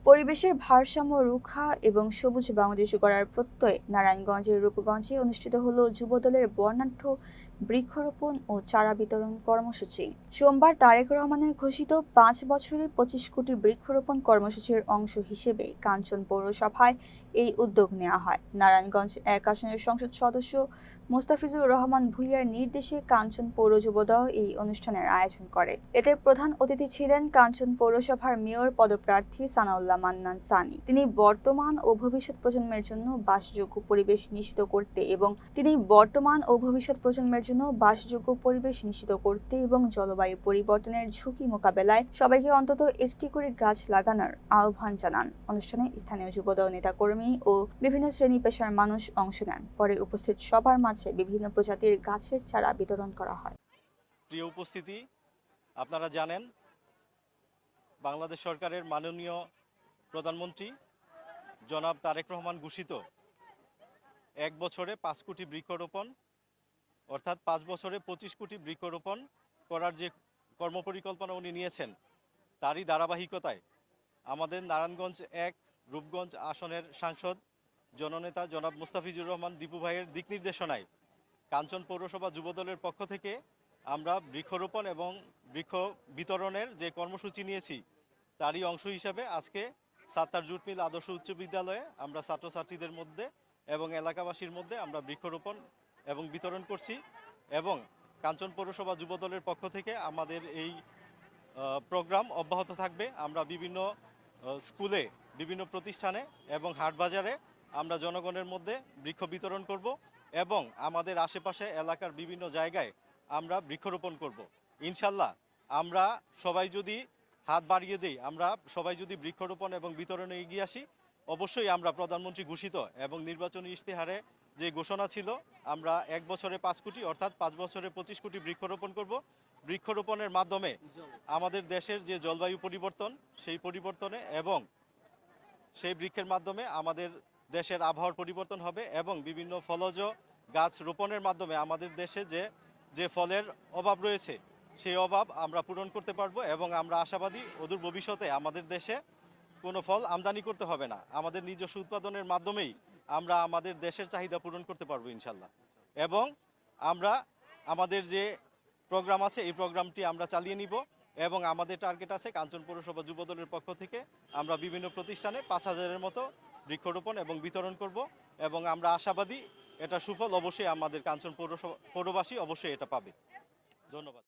পরিবেশের ভারসাম্য রক্ষা এবং সবুজ বাংলাদেশ গড়ার প্রত্যয়ে নারায়ণগঞ্জের রূপগঞ্জে অনুষ্ঠিত হলো যুবদলের বর্ণাঢ্য বৃক্ষরোপণ ও চারা বিতরণ কর্মসূচি। সোমবার তারেক রহমানের ঘোষিত ৫ বছরে ২৫ কোটি বৃক্ষরোপণ কর্মসূচির অংশ হিসেবে কাঞ্চন পৌরসভায় এই উদ্যোগ নেওয়া হয়। নারায়ণগঞ্জ ১ আসনের সংসদ সদস্য মোস্তাফিজুর রহমান ভূঁইয়ার নির্দেশে কাঞ্চন পৌর যুবদল এই অনুষ্ঠানের আয়োজন করে। এতে প্রধান অতিথি ছিলেন কাঞ্চন পৌরসভার মেয়র পদপ্রার্থী সানাউল্লাহ মান্নান সানি। তিনি বর্তমান ও ভবিষ্যৎ প্রজন্মের জন্য বাসযোগ্য পরিবেশ নিশ্চিত করতে এবং জলবায়ু পরিবর্তনের ঝুঁকি মোকাবেলায় সবাইকে অন্তত একটি করে গাছ লাগানোর আহ্বান জানান। অনুষ্ঠানে স্থানীয় যুবদল নেতাকর্মী ও বিভিন্ন শ্রেণী পেশার মানুষ অংশ নেন। পরে উপস্থিত সবার মাঝে বিভিন্ন প্রজাতির গাছের চারা বিতরণ করা হয়। প্রিয় উপস্থিতি, আপনারা জানেন বাংলাদেশ সরকারের মাননীয় প্রধানমন্ত্রী জনাব তারেক রহমান ঘোষিত ১ বছরে ৫ কোটি বৃক্ষরোপণ অর্থাৎ ৫ বছরে ২৫ কোটি বৃক্ষরোপণ করার যে কর্মপরিকল্পনা উনি নিয়েছেন, তারই ধারাবাহিকতায় আমাদের নারায়ণগঞ্জ ১ রূপগঞ্জ আসনের সাংসদ জননেতা জনাব মোস্তাফিজুর রহমান দীপু ভাইয়ের দিক নির্দেশনায় কাঞ্চন পৌরসভা যুবদলের পক্ষ থেকে আমরা বৃক্ষরোপণ এবং বৃক্ষ বিতরণের যে কর্মসূচি নিয়েছি, তারই অংশ হিসাবে আজকে সাত্তার জুট মিল আদর্শ উচ্চ বিদ্যালয়ে আমরা ছাত্রছাত্রীদের মধ্যে এবং এলাকাবাসীর মধ্যে আমরা বৃক্ষরোপণ এবং বিতরণ করছি। এবং কাঞ্চন পৌরসভা যুবদলের পক্ষ থেকে আমাদের এই প্রোগ্রাম অব্যাহত থাকবে। আমরা বিভিন্ন স্কুলে, বিভিন্ন প্রতিষ্ঠানে এবং হাটবাজারে আমরা জনগণের মধ্যে বৃক্ষ বিতরণ করব এবং আমাদের আশেপাশে এলাকার বিভিন্ন জায়গায় আমরা বৃক্ষরোপণ করব। ইনশাল্লাহ আমরা সবাই যদি হাত বাড়িয়ে দেই, আমরা সবাই যদি বৃক্ষরোপণ এবং বিতরণে এগিয়ে আসি, অবশ্যই আমরা প্রধানমন্ত্রী ঘোষিত এবং নির্বাচনী ইশতেহারে যে ঘোষণা ছিল আমরা ১ বছরে ৫ কোটি অর্থাৎ ৫ বছরে ২৫ কোটি বৃক্ষরোপণ করব। বৃক্ষরোপণের মাধ্যমে আমাদের দেশের যে জলবায়ু পরিবর্তন, সেই পরিবর্তনে এবং সেই বৃক্ষের মাধ্যমে আমাদের দেশের আবহাওয়ার পরিবর্তন হবে এবং বিভিন্ন ফলজ গাছ রোপণের মাধ্যমে আমাদের দেশে যে ফলের অভাব রয়েছে, সেই অভাব আমরা পূরণ করতে পারবো এবং আমরা আশাবাদী অদূর ভবিষ্যতে আমাদের দেশে কোনো ফল আমদানি করতে হবে না। আমাদের নিজস্ব উৎপাদনের মাধ্যমেই আমরা আমাদের দেশের চাহিদা পূরণ করতে পারবো ইনশাল্লাহ। এবং আমরা আমাদের যে প্রোগ্রাম আছে, এই প্রোগ্রামটি আমরা চালিয়ে নিব এবং আমাদের টার্গেট আছে কাঞ্চন পৌরসভা যুবদলের পক্ষ থেকে আমরা বিভিন্ন প্রতিষ্ঠানে ৫,০০০-এর মতো বৃক্ষরোপণ এবং বিতরণ করব এবং আমরা আশাবাদী এটা সুফল অবশ্যই আমাদের কাঞ্চন পৌরবাসী অবশ্যই এটা পাবে। ধন্যবাদ।